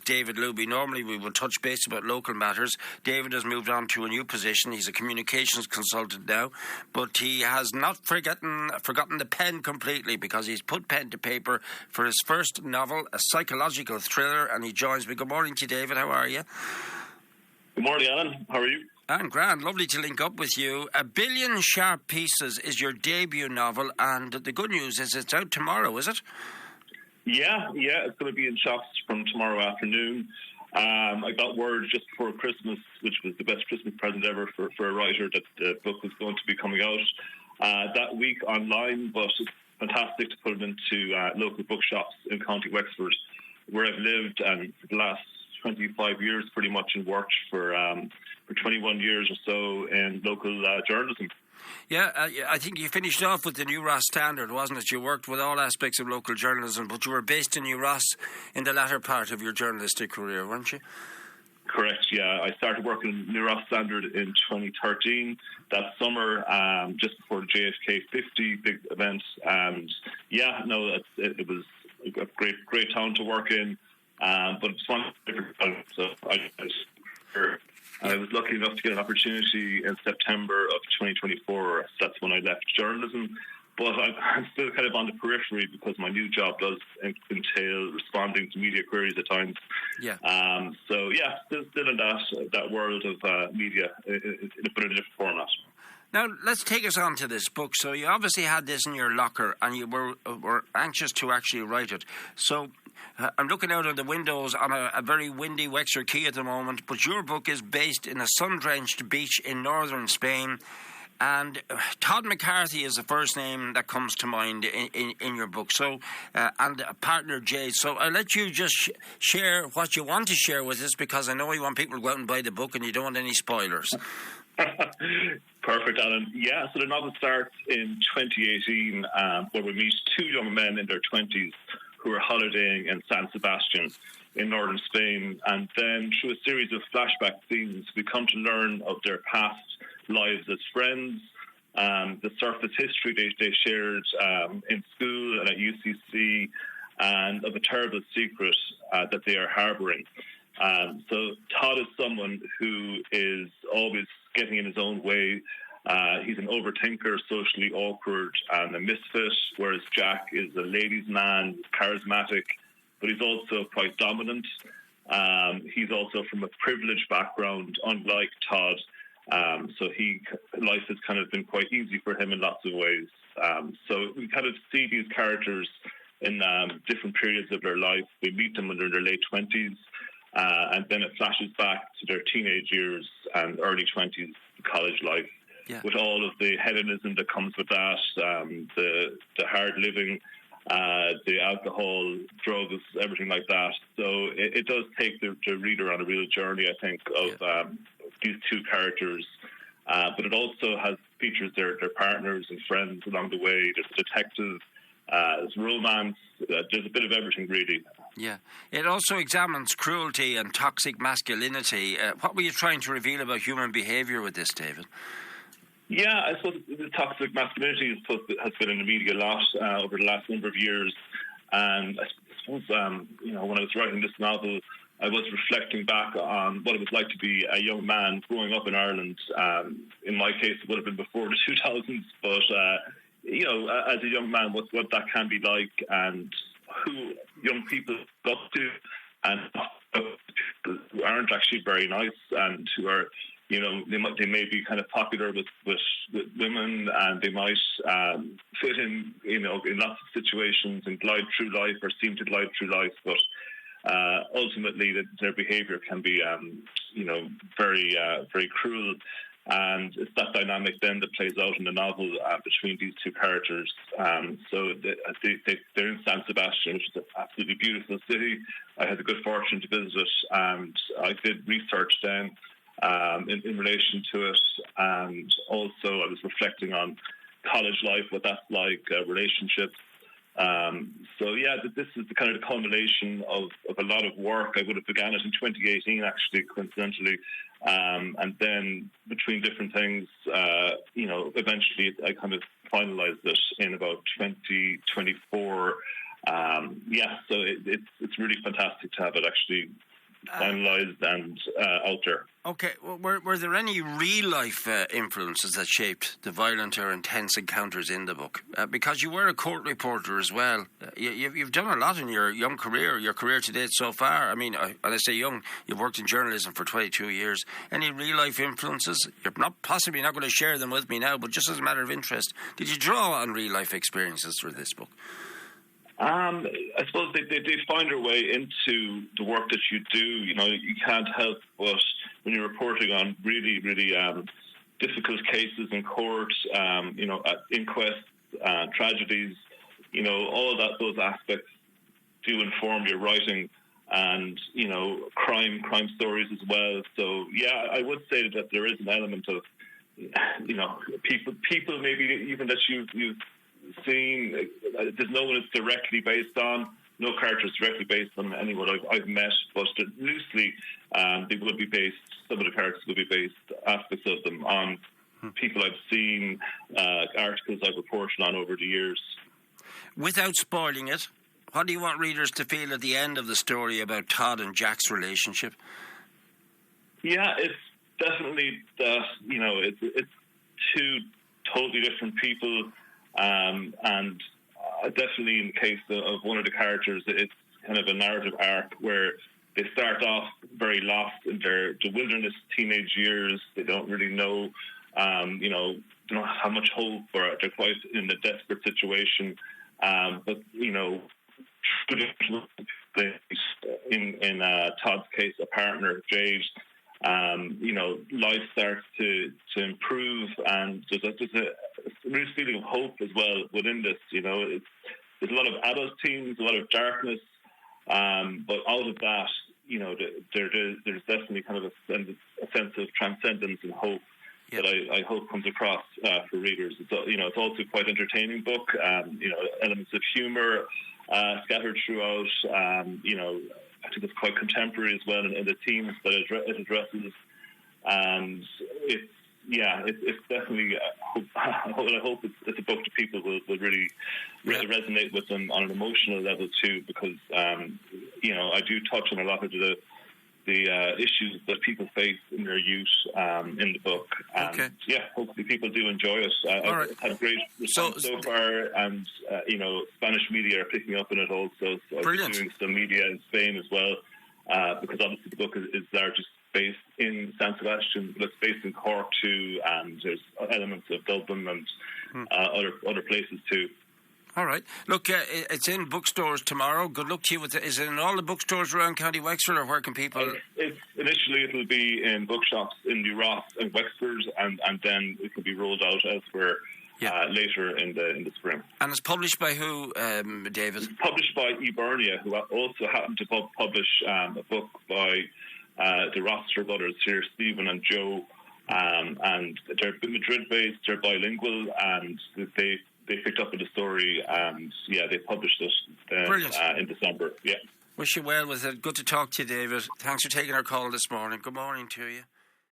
David Looby. Normally we would touch base about local matters. David has moved on to a new position. He's a communications consultant now, but he has not forgotten the pen completely, because he's put pen to paper for his first novel, a psychological thriller, and he joins me. Good morning to you, David. How are you? Good morning, Alan. How are you? I'm grand. Lovely to link up with you. 1 Billion Sharp Pieces is your debut novel, and the good news is it's out tomorrow, is it? Yeah, it's going to be in shops from tomorrow afternoon. I got word just before Christmas, which was the best Christmas present ever for a writer, that the book was going to be coming out that week online, but it's fantastic to put it into local bookshops in County Wexford, where I've lived and for the last 25 years pretty much, and worked for 21 years or so in local journalism. Yeah, I think you finished off with the New Ross Standard, wasn't it? You worked with all aspects of local journalism, but you were based in New Ross in the latter part of your journalistic career, weren't you? Correct, yeah. I started working in New Ross Standard in 2013, that summer, just before the JFK 50 big event. And yeah, no, it was a great town to work in, but it's one different time. So I was lucky enough to get an opportunity in September of 2024. That's when I left journalism. But I'm still kind of on the periphery, because my new job does entail responding to media queries at times. Yeah. So yeah, still in that world of media, but in a different format. Now, let's take us on to this book. So you obviously had this in your locker, and you were anxious to actually write it. So I'm looking out of the windows on a very windy Wexford Quay at the moment, but your book is based in a sun-drenched beach in northern Spain. And Todd McCarthy is the first name that comes to mind in your book. So, and partner Jade. So I'll let you just share what you want to share with us, because I know you want people to go out and buy the book and you don't want any spoilers. Perfect, Alan. Yeah, so the novel starts in 2018, where we meet two young men in their 20s who are holidaying in San Sebastian in northern Spain. And then through a series of flashback scenes, we come to learn of their past lives as friends, the surface history they shared in school and at UCC, and of a terrible secret that they are harbouring. So Todd is someone who is always getting in his own way. He's an overthinker, socially awkward, and a misfit, whereas Jack is a ladies' man, charismatic, but he's also quite dominant. He's also from a privileged background, unlike Todd. So life has kind of been quite easy for him in lots of ways. So we kind of see these characters in different periods of their life. We meet them when they're in their late 20s, and then it flashes back to their teenage years and early 20s, college life, with all of the hedonism that comes with that, the hard living, the alcohol, drugs, everything like that. So it does take the reader on a real journey, I think, of these two characters. But it also features their partners and friends along the way. There's a detective, there's romance, there's a bit of everything, really. Yeah. It also examines cruelty and toxic masculinity. What were you trying to reveal about human behaviour with this, David? Yeah, I suppose the toxic masculinity has been in the media a lot over the last number of years. And I suppose, when I was writing this novel, I was reflecting back on what it was like to be a young man growing up in Ireland. In my case, it would have been before the 2000s. But, as a young man, what that can be like, and who young people look up to, and who aren't actually very nice, and who are, they may be kind of popular with women, and they might fit in, in lots of situations and glide through life, or seem to glide through life, but ultimately their behaviour can be, very, very cruel. And it's that dynamic then that plays out in the novel between these two characters. So they're in San Sebastian, which is an absolutely beautiful city. I had the good fortune to visit it, and I did research then in relation to it. And also I was reflecting on college life, what that's like, relationships. This is the kind of the culmination of a lot of work. I would have began it in 2018, actually, coincidentally. And then between different things, eventually I kind of finalized it in about 2024. So it's really fantastic to have it actually finalised and out there. Okay, well, were there any real-life influences that shaped the violent or intense encounters in the book? Because you were a court reporter as well. You've done a lot in your young career, your career to date so far. I mean, when I say young, you've worked in journalism for 22 years. Any real-life influences? You're possibly not going to share them with me now, but just as a matter of interest, did you draw on real-life experiences for this book? I suppose they find their way into the work that you do. You know, you can't help but, when you're reporting on really, really difficult cases in court, you know, at inquests, tragedies, you know, all of that, those aspects do inform your writing, and, you know, crime stories as well. So, yeah, I would say that there is an element of, you know, people maybe even that you've seen. There's no one it's directly based on. No characters directly based on anyone I've met, but loosely they will be based. Some of the characters will be based, aspects of them, on people I've seen, articles I've reported on over the years. Without spoiling it, what do you want readers to feel at the end of the story about Todd and Jack's relationship? Yeah, it's definitely that, you know, it's two totally different people. And definitely in the case of one of the characters, it's kind of a narrative arc where they start off very lost in the wilderness teenage years. They don't really know, you know, they don't have much hope, or they're quite in a desperate situation. But, you know, in Todd's case, a partner, Jade, you know, life starts to improve, and there's a real feeling of hope as well within this. You know, there's a lot of adult themes, a lot of darkness, but out of that, you know, there's definitely kind of a sense of transcendence and hope. Yep. That I hope comes across for readers. It's also quite an entertaining book. You know, elements of humour scattered throughout. You know, I think it's quite contemporary as well in the themes that it addresses, and it's definitely. I hope it's a book that people will really resonate with them on an emotional level too, because you know, I do touch on a lot of the issues that people face in their youth in the book. And hopefully people do enjoy it. I've had a great response so far, and you know, Spanish media are picking up on it also. So I'm doing some media in Spain as well, because obviously the book is largely based in San Sebastian, but it's based in Cork too, and there's elements of Dublin and other places too. All right. Look, it's in bookstores tomorrow. Good luck to you with it. Is it in all the bookstores around County Wexford, or where can people... Initially, it'll be in bookshops in New Ross and Wexford, and then it will be rolled out elsewhere later in the spring. And it's published by who, David? It's published by Eburnia, who also happened to publish a book by the Rossiter brothers here, Stephen and Joe, and they're Madrid-based, they're bilingual, and they picked up with the story, and they published it in December. Yeah. Wish you well with it. Good to talk to you, David. Thanks for taking our call this morning. Good morning to you.